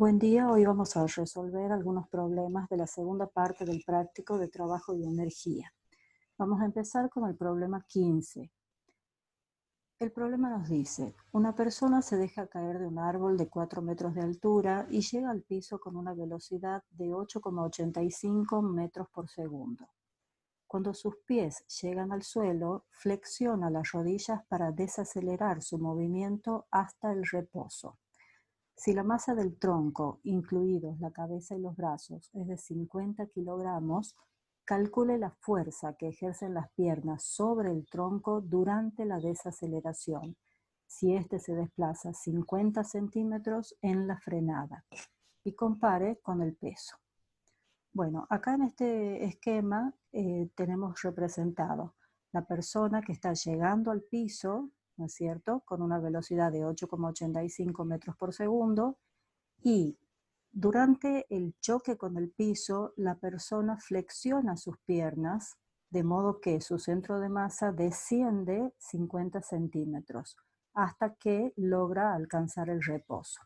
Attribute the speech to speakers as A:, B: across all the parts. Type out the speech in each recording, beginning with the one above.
A: Buen día, hoy vamos a resolver algunos problemas de la segunda parte del práctico de trabajo y energía. Vamos a empezar con el problema 15. El problema nos dice, una persona se deja caer de un árbol de 4 metros de altura y llega al piso con una velocidad de 8,85 metros por segundo. Cuando sus pies llegan al suelo, flexiona las rodillas para desacelerar su movimiento hasta el reposo. Si la masa del tronco, incluidos la cabeza y los brazos, es de 50 kilogramos, calcule la fuerza que ejercen las piernas sobre el tronco durante la desaceleración, si éste se desplaza 50 centímetros en la frenada, y compare con el peso. Bueno, acá en este esquema tenemos representado la persona que está llegando al piso, ¿no es cierto?, con una velocidad de 8,85 metros por segundo, y durante el choque con el piso, la persona flexiona sus piernas de modo que su centro de masa desciende 50 centímetros hasta que logra alcanzar el reposo.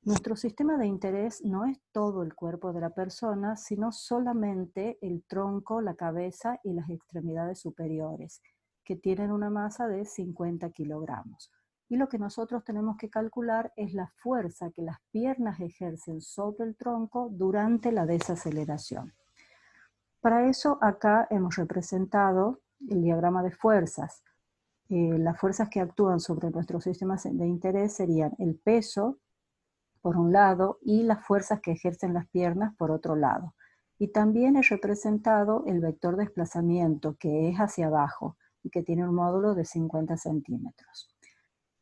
A: Nuestro sistema de interés no es todo el cuerpo de la persona, sino solamente el tronco, la cabeza y las extremidades superiores, que tienen una masa de 50 kilogramos. Y lo que nosotros tenemos que calcular es la fuerza que las piernas ejercen sobre el tronco durante la desaceleración. Para eso acá hemos representado el diagrama de fuerzas. Las fuerzas que actúan sobre nuestro sistema de interés serían el peso, por un lado, y las fuerzas que ejercen las piernas por otro lado. Y también he representado el vector de desplazamiento, que es hacia abajo y que tiene un módulo de 50 centímetros.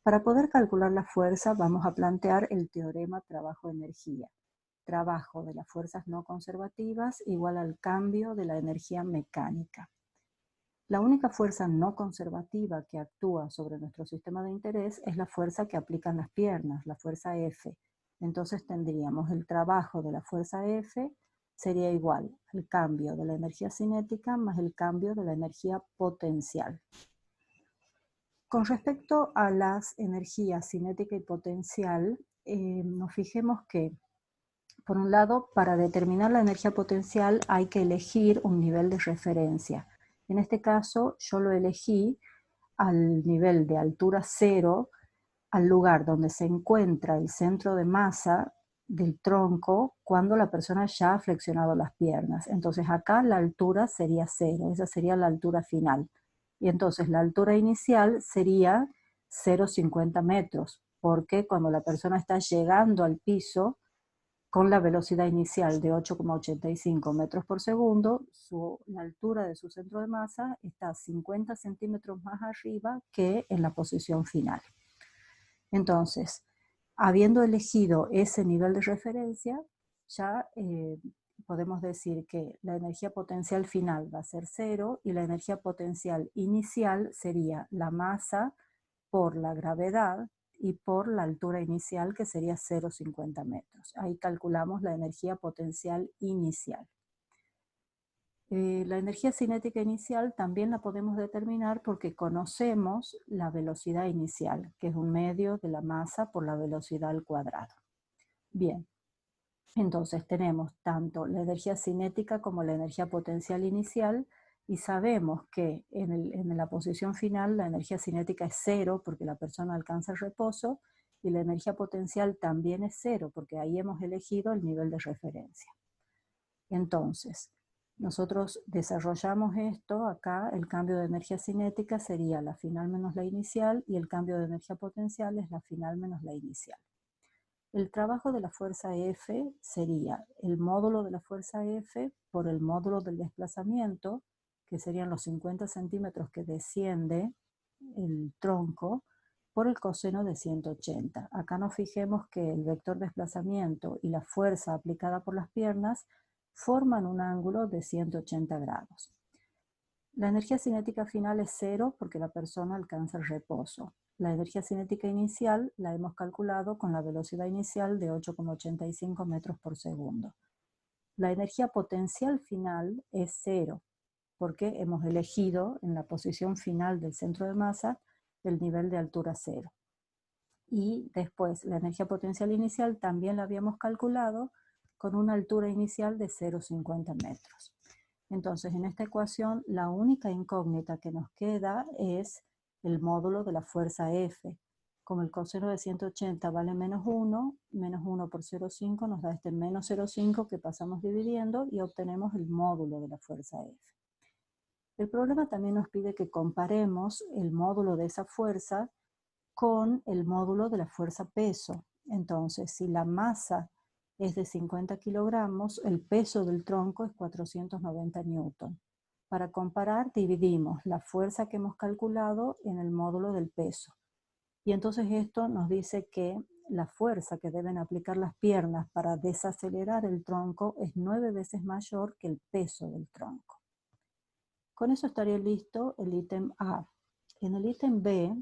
A: Para poder calcular la fuerza vamos a plantear el teorema trabajo-energía. Trabajo de las fuerzas no conservativas igual al cambio de la energía mecánica. La única fuerza no conservativa que actúa sobre nuestro sistema de interés es la fuerza que aplican las piernas, la fuerza F. Entonces tendríamos el trabajo de la fuerza F sería igual al cambio de la energía cinética más el cambio de la energía potencial. Con respecto a las energías cinética y potencial, nos fijemos que, por un lado, para determinar la energía potencial hay que elegir un nivel de referencia. En este caso, yo lo elegí al nivel de altura cero, al lugar donde se encuentra el centro de masa del tronco cuando la persona ya ha flexionado las piernas. Entonces acá la altura sería cero, esa sería la altura final. Y entonces la altura inicial sería 0,50 metros, porque cuando la persona está llegando al piso, con la velocidad inicial de 8,85 metros por segundo, la altura de su centro de masa está 50 centímetros más arriba que en la posición final. Entonces, habiendo elegido ese nivel de referencia, ya podemos decir que la energía potencial final va a ser cero y la energía potencial inicial sería la masa por la gravedad y por la altura inicial, que sería 0,50 metros. Ahí calculamos la energía potencial inicial. La energía cinética inicial también la podemos determinar porque conocemos la velocidad inicial, que es un medio de la masa por la velocidad al cuadrado. Bien, entonces tenemos tanto la energía cinética como la energía potencial inicial, y sabemos que en la posición final la energía cinética es cero porque la persona alcanza el reposo, y la energía potencial también es cero porque ahí hemos elegido el nivel de referencia. Entonces, nosotros desarrollamos esto acá, el cambio de energía cinética sería la final menos la inicial, y el cambio de energía potencial es la final menos la inicial. El trabajo de la fuerza F sería el módulo de la fuerza F por el módulo del desplazamiento, que serían los 50 centímetros que desciende el tronco, por el coseno de 180. Acá nos fijemos que el vector desplazamiento y la fuerza aplicada por las piernas forman un ángulo de 180 grados. La energía cinética final es cero porque la persona alcanza el reposo. La energía cinética inicial la hemos calculado con la velocidad inicial de 8,85 metros por segundo. La energía potencial final es cero porque hemos elegido en la posición final del centro de masa el nivel de altura cero. Y después la energía potencial inicial también la habíamos calculado con una altura inicial de 0,50 metros. Entonces, en esta ecuación, la única incógnita que nos queda es el módulo de la fuerza F. Como el coseno de 180 vale menos 1 por 0,5 nos da este menos 0,5 que pasamos dividiendo y obtenemos el módulo de la fuerza F. El problema también nos pide que comparemos el módulo de esa fuerza con el módulo de la fuerza peso. Entonces, si la masa es de 50 kilogramos, el peso del tronco es 490 newton. Para comparar, dividimos la fuerza que hemos calculado en el módulo del peso. Y entonces esto nos dice que la fuerza que deben aplicar las piernas para desacelerar el tronco es 9 veces mayor que el peso del tronco. Con eso estaría listo el ítem A. En el ítem B,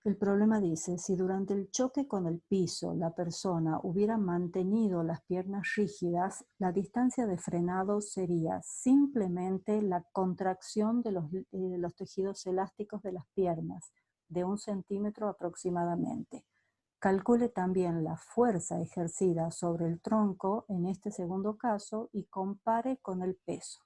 A: el problema dice, si durante el choque con el piso la persona hubiera mantenido las piernas rígidas, la distancia de frenado sería simplemente la contracción de los tejidos elásticos de las piernas, de 1 centímetro aproximadamente. Calcule también la fuerza ejercida sobre el tronco en este segundo caso y compare con el peso.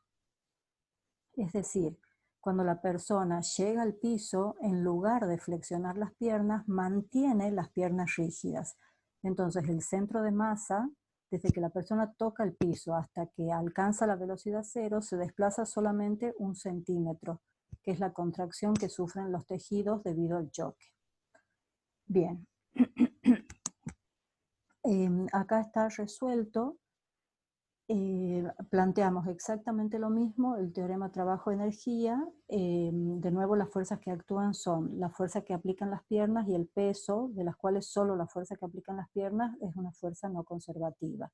A: Es decir, cuando la persona llega al piso, en lugar de flexionar las piernas, mantiene las piernas rígidas. Entonces, el centro de masa, desde que la persona toca el piso hasta que alcanza la velocidad cero, se desplaza solamente 1 centímetro, que es la contracción que sufren los tejidos debido al choque. Bien. Acá está resuelto. Planteamos exactamente lo mismo, el teorema trabajo-energía. De nuevo, las fuerzas que actúan son la fuerza que aplican las piernas y el peso, de las cuales solo la fuerza que aplican las piernas es una fuerza no conservativa.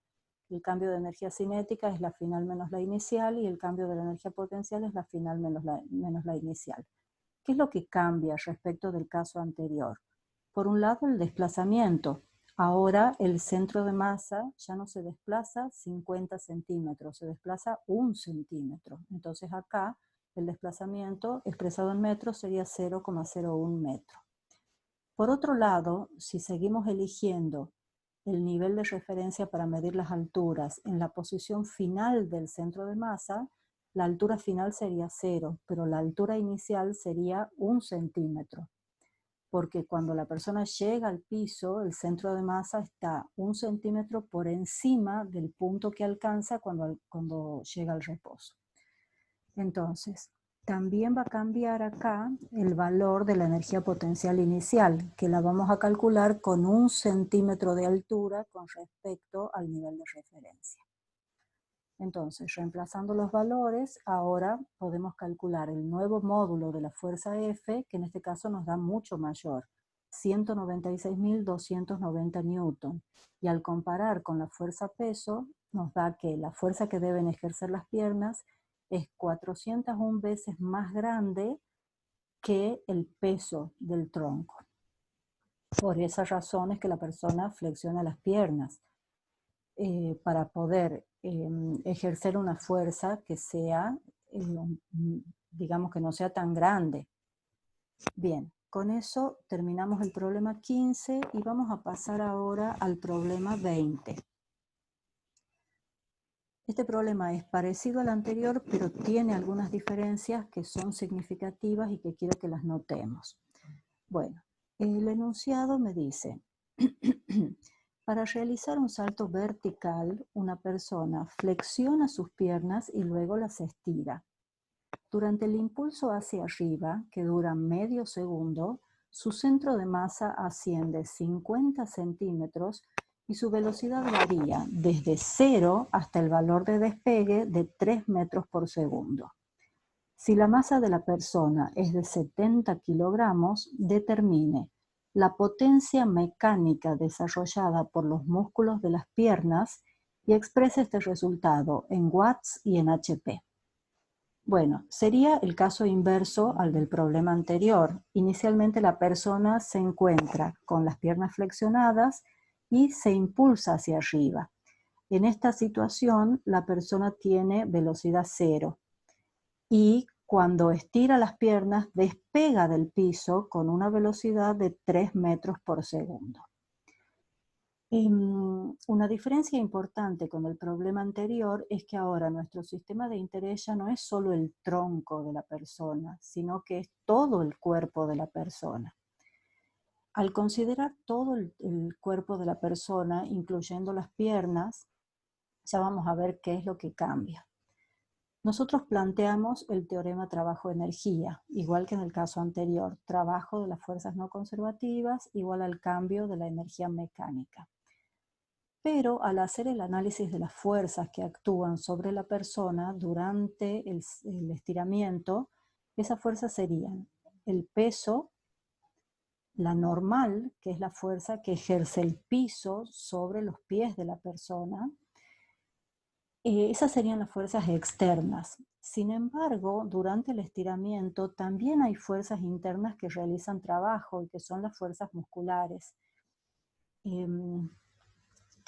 A: El cambio de energía cinética es la final menos la inicial y el cambio de la energía potencial es la final menos la inicial. ¿Qué es lo que cambia respecto del caso anterior? Por un lado, el desplazamiento. Ahora el centro de masa ya no se desplaza 50 centímetros, se desplaza 1 centímetro. Entonces acá el desplazamiento expresado en metros sería 0,01 metro. Por otro lado, si seguimos eligiendo el nivel de referencia para medir las alturas en la posición final del centro de masa, la altura final sería 0, pero la altura inicial sería 1 centímetro. Porque cuando la persona llega al piso, el centro de masa está 1 centímetro por encima del punto que alcanza cuando llega al reposo. Entonces, también va a cambiar acá el valor de la energía potencial inicial, que la vamos a calcular con 1 centímetro de altura con respecto al nivel de referencia. Entonces, reemplazando los valores, ahora podemos calcular el nuevo módulo de la fuerza F, que en este caso nos da mucho mayor, 196.290 newton. Y al comparar con la fuerza peso, nos da que la fuerza que deben ejercer las piernas es 401 veces más grande que el peso del tronco. Por esas razones que la persona flexiona las piernas. Para poder ejercer una fuerza que sea, digamos que no sea tan grande. Bien, con eso terminamos el problema 15 y vamos a pasar ahora al problema 20. Este problema es parecido al anterior, pero tiene algunas diferencias que son significativas y que quiero que las notemos. Bueno, el enunciado me dice... Para realizar un salto vertical, una persona flexiona sus piernas y luego las estira. Durante el impulso hacia arriba, que dura medio segundo, su centro de masa asciende 50 centímetros y su velocidad varía desde 0 hasta el valor de despegue de 3 metros por segundo. Si la masa de la persona es de 70 kilogramos, determine la potencia mecánica desarrollada por los músculos de las piernas y expresa este resultado en watts y en HP. Bueno, sería el caso inverso al del problema anterior. Inicialmente la persona se encuentra con las piernas flexionadas y se impulsa hacia arriba. En esta situación la persona tiene velocidad 0 y Cuando estira las piernas, despega del piso con una velocidad de 3 metros por segundo. Una diferencia importante con el problema anterior es que ahora nuestro sistema de interés ya no es solo el tronco de la persona, sino que es todo el cuerpo de la persona. Al considerar todo el cuerpo de la persona, incluyendo las piernas, ya vamos a ver qué es lo que cambia. Nosotros planteamos el teorema trabajo-energía, igual que en el caso anterior, trabajo de las fuerzas no conservativas igual al cambio de la energía mecánica. Pero al hacer el análisis de las fuerzas que actúan sobre la persona durante el estiramiento, esas fuerzas serían el peso, la normal, que es la fuerza que ejerce el piso sobre los pies de la persona. Esas serían las fuerzas externas. Sin embargo, durante el estiramiento también hay fuerzas internas que realizan trabajo y que son las fuerzas musculares.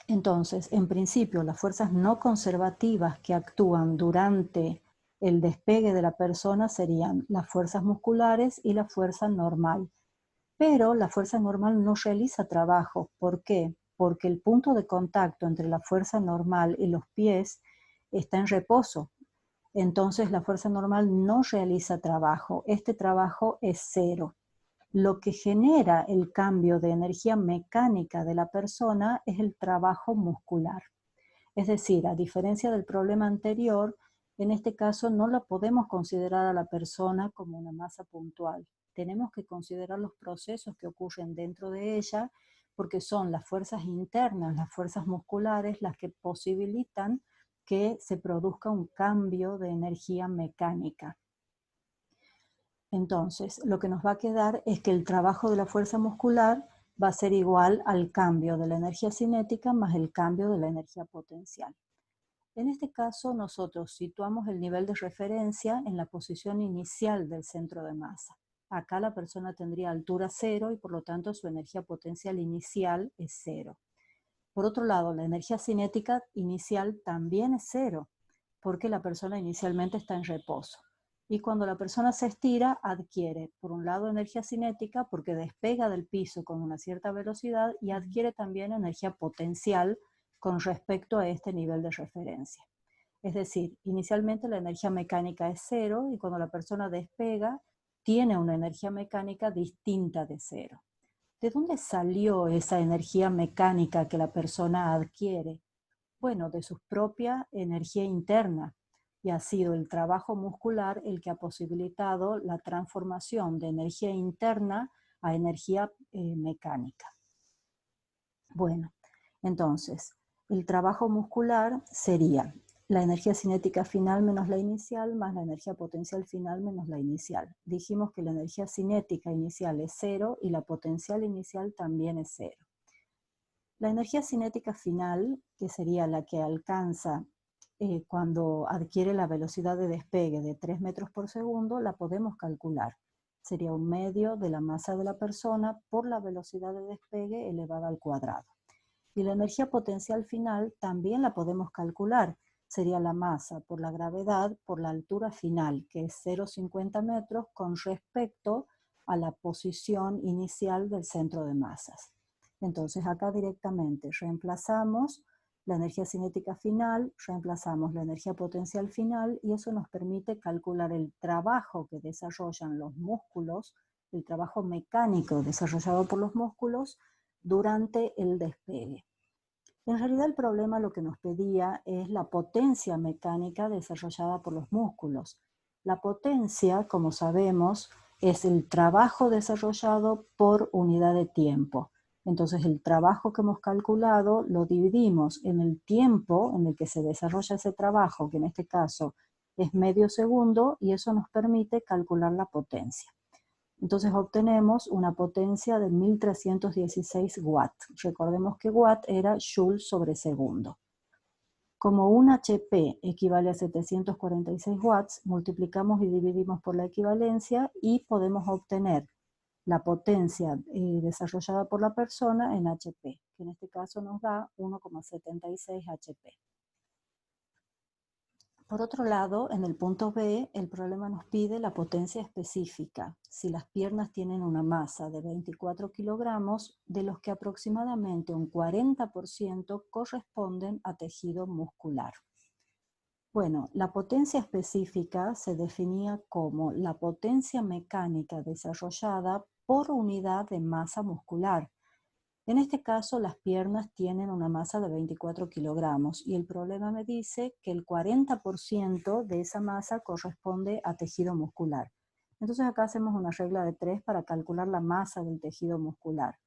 A: Entonces, en principio, las fuerzas no conservativas que actúan durante el despegue de la persona serían las fuerzas musculares y la fuerza normal. Pero la fuerza normal no realiza trabajo. ¿Por qué? Porque el punto de contacto entre la fuerza normal y los pies está en reposo. Entonces la fuerza normal no realiza trabajo. Este trabajo es cero. Lo que genera el cambio de energía mecánica de la persona es el trabajo muscular. Es decir, a diferencia del problema anterior, en este caso no la podemos considerar a la persona como una masa puntual. Tenemos que considerar los procesos que ocurren dentro de ella, porque son las fuerzas internas, las fuerzas musculares, las que posibilitan que se produzca un cambio de energía mecánica. Entonces, lo que nos va a quedar es que el trabajo de la fuerza muscular va a ser igual al cambio de la energía cinética más el cambio de la energía potencial. En este caso, nosotros situamos el nivel de referencia en la posición inicial del centro de masa. Acá la persona tendría altura cero y por lo tanto su energía potencial inicial es cero. Por otro lado, la energía cinética inicial también es cero, porque la persona inicialmente está en reposo. Y cuando la persona se estira, adquiere, por un lado, energía cinética porque despega del piso con una cierta velocidad y adquiere también energía potencial con respecto a este nivel de referencia. Es decir, inicialmente la energía mecánica es cero y cuando la persona despega, tiene una energía mecánica distinta de cero. ¿De dónde salió esa energía mecánica que la persona adquiere? Bueno, de su propia energía interna. Y ha sido el trabajo muscular el que ha posibilitado la transformación de energía interna a energía mecánica. Bueno, entonces, el trabajo muscular sería la energía cinética final menos la inicial, más la energía potencial final menos la inicial. Dijimos que la energía cinética inicial es cero y la potencial inicial también es cero. La energía cinética final, que sería la que alcanza cuando adquiere la velocidad de despegue de 3 metros por segundo, la podemos calcular. Sería un medio de la masa de la persona por la velocidad de despegue elevada al cuadrado. Y la energía potencial final también la podemos calcular. Sería la masa por la gravedad por la altura final, que es 0,50 metros con respecto a la posición inicial del centro de masas. Entonces acá directamente reemplazamos la energía cinética final, reemplazamos la energía potencial final y eso nos permite calcular el trabajo que desarrollan los músculos, el trabajo mecánico desarrollado por los músculos durante el despegue. En realidad el problema lo que nos pedía es la potencia mecánica desarrollada por los músculos. La potencia, como sabemos, es el trabajo desarrollado por unidad de tiempo. Entonces el trabajo que hemos calculado lo dividimos en el tiempo en el que se desarrolla ese trabajo, que en este caso es medio segundo, y eso nos permite calcular la potencia. Entonces obtenemos una potencia de 1316 watts. Recordemos que watt era joule sobre segundo. Como un HP equivale a 746 watts, multiplicamos y dividimos por la equivalencia y podemos obtener la potencia desarrollada por la persona en HP, que en este caso nos da 1,76 HP. Por otro lado, en el punto B, el problema nos pide la potencia específica. Si las piernas tienen una masa de 24 kilogramos, de los que aproximadamente un 40% corresponden a tejido muscular. Bueno, la potencia específica se definía como la potencia mecánica desarrollada por unidad de masa muscular. En este caso, las piernas tienen una masa de 24 kilogramos y el problema me dice que el 40% de esa masa corresponde a tejido muscular. Entonces acá hacemos una regla de 3 para calcular la masa del tejido muscular.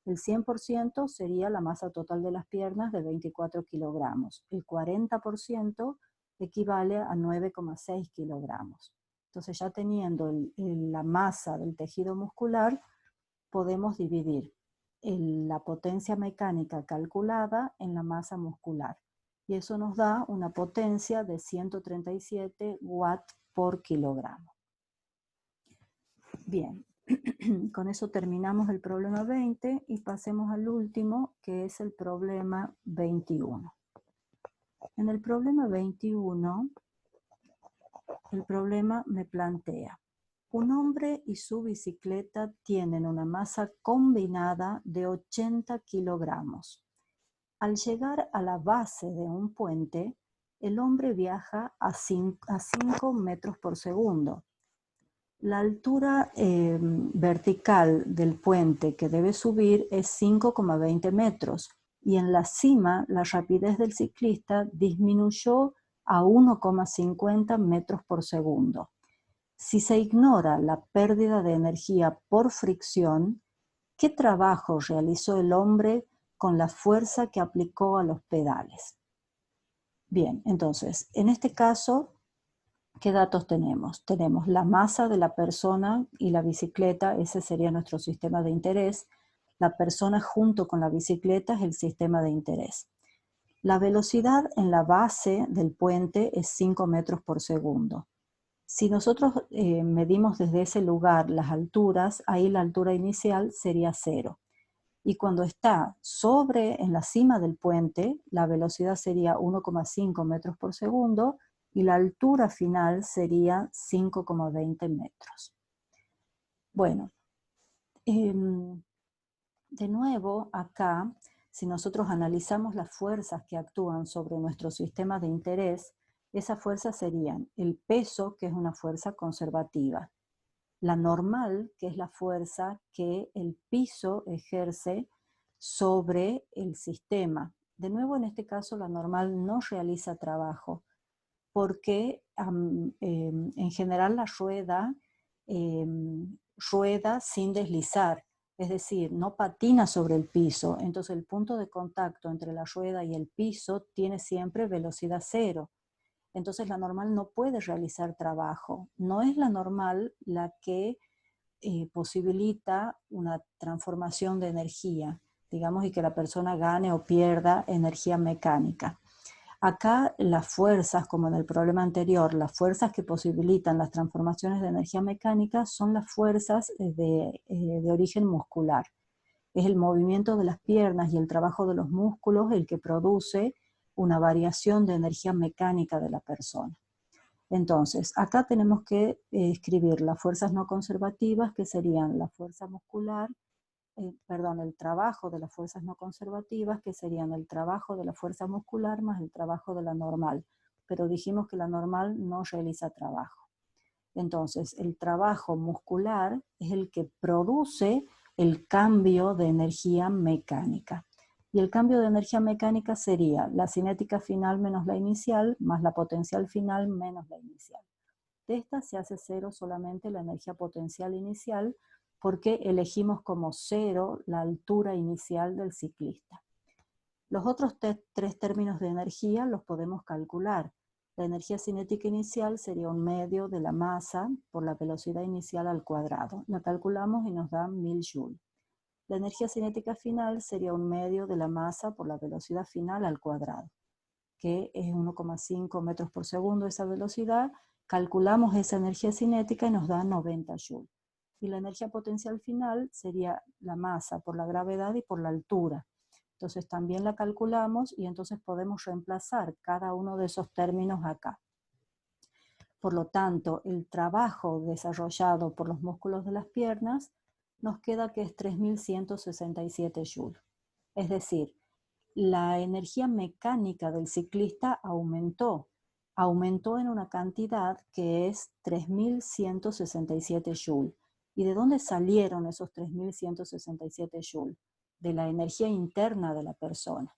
A: El 100% sería la masa total de las piernas de 24 kilogramos. El 40% equivale a 9,6 kilogramos. Entonces ya teniendo la masa del tejido muscular, podemos dividir la potencia mecánica calculada en la masa muscular. Y eso nos da una potencia de 137 watts por kilogramo. Bien, con eso terminamos el problema 20 y pasemos al último, que es el problema 21. En el problema 21, el problema me plantea: un hombre y su bicicleta tienen una masa combinada de 80 kilogramos. Al llegar a la base de un puente, el hombre viaja a 5 metros por segundo. La altura vertical del puente que debe subir es 5,20 metros y en la cima la rapidez del ciclista disminuyó a 1,50 metros por segundo. Si se ignora la pérdida de energía por fricción, ¿qué trabajo realizó el hombre con la fuerza que aplicó a los pedales? Bien, entonces, en este caso, ¿qué datos tenemos? Tenemos la masa de la persona y la bicicleta, ese sería nuestro sistema de interés. La persona junto con la bicicleta es el sistema de interés. La velocidad en la base del puente es 5 metros por segundo. Si nosotros medimos desde ese lugar las alturas, ahí la altura inicial sería 0. Y cuando está en la cima del puente, la velocidad sería 1,5 metros por segundo y la altura final sería 5,20 metros. Bueno, de nuevo acá, si nosotros analizamos las fuerzas que actúan sobre nuestro sistema de interés, esas fuerzas serían el peso, que es una fuerza conservativa, la normal, que es la fuerza que el piso ejerce sobre el sistema. De nuevo, en este caso, la normal no realiza trabajo, porque en general la rueda rueda sin deslizar, es decir, no patina sobre el piso. Entonces el punto de contacto entre la rueda y el piso tiene siempre velocidad 0. Entonces la normal no puede realizar trabajo. No es la normal la que posibilita una transformación de energía, digamos, y que la persona gane o pierda energía mecánica. Acá las fuerzas, como en el problema anterior, las fuerzas que posibilitan las transformaciones de energía mecánica son las fuerzas de origen muscular. Es el movimiento de las piernas y el trabajo de los músculos el que produce una variación de energía mecánica de la persona. Entonces, acá tenemos que escribir las fuerzas no conservativas, que serían la fuerza muscular, el trabajo de las fuerzas no conservativas, que serían el trabajo de la fuerza muscular más el trabajo de la normal. Pero dijimos que la normal no realiza trabajo. Entonces, el trabajo muscular es el que produce el cambio de energía mecánica. Y el cambio de energía mecánica sería la cinética final menos la inicial, más la potencial final menos la inicial. De esta se hace 0 solamente la energía potencial inicial, porque elegimos como 0 la altura inicial del ciclista. Los otros tres términos de energía los podemos calcular. La energía cinética inicial sería un medio de la masa por la velocidad inicial al cuadrado. La calculamos y nos da 1000 joules. La energía cinética final sería un medio de la masa por la velocidad final al cuadrado, que es 1,5 metros por segundo esa velocidad. Calculamos esa energía cinética y nos da 90 joules. Y la energía potencial final sería la masa por la gravedad y por la altura. Entonces también la calculamos y entonces podemos reemplazar cada uno de esos términos acá. Por lo tanto, el trabajo desarrollado por los músculos de las piernas nos queda que es 3167 joules. Es decir, la energía mecánica del ciclista aumentó en una cantidad que es 3167 joules. ¿Y de dónde salieron esos 3167 joules? De la energía interna de la persona.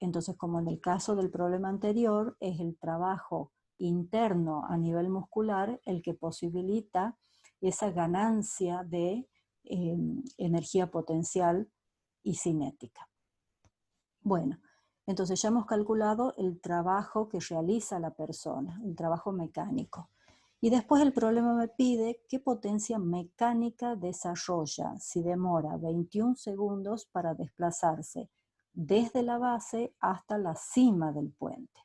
A: Entonces, como en el caso del problema anterior, es el trabajo interno a nivel muscular el que posibilita esa ganancia de energía potencial y cinética. Bueno, entonces ya hemos calculado el trabajo que realiza la persona, el trabajo mecánico. Y después el problema me pide qué potencia mecánica desarrolla si demora 21 segundos para desplazarse desde la base hasta la cima del puente.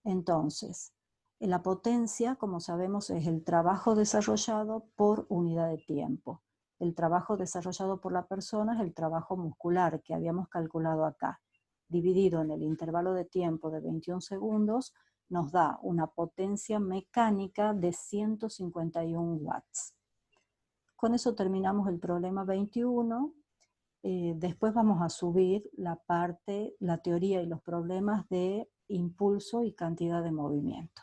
A: Entonces, la potencia, como sabemos, es el trabajo desarrollado por unidad de tiempo. El trabajo desarrollado por la persona es el trabajo muscular que habíamos calculado acá. Dividido en el intervalo de tiempo de 21 segundos, nos da una potencia mecánica de 151 watts. Con eso terminamos el problema 21. Después vamos a subir la teoría y los problemas de impulso y cantidad de movimiento.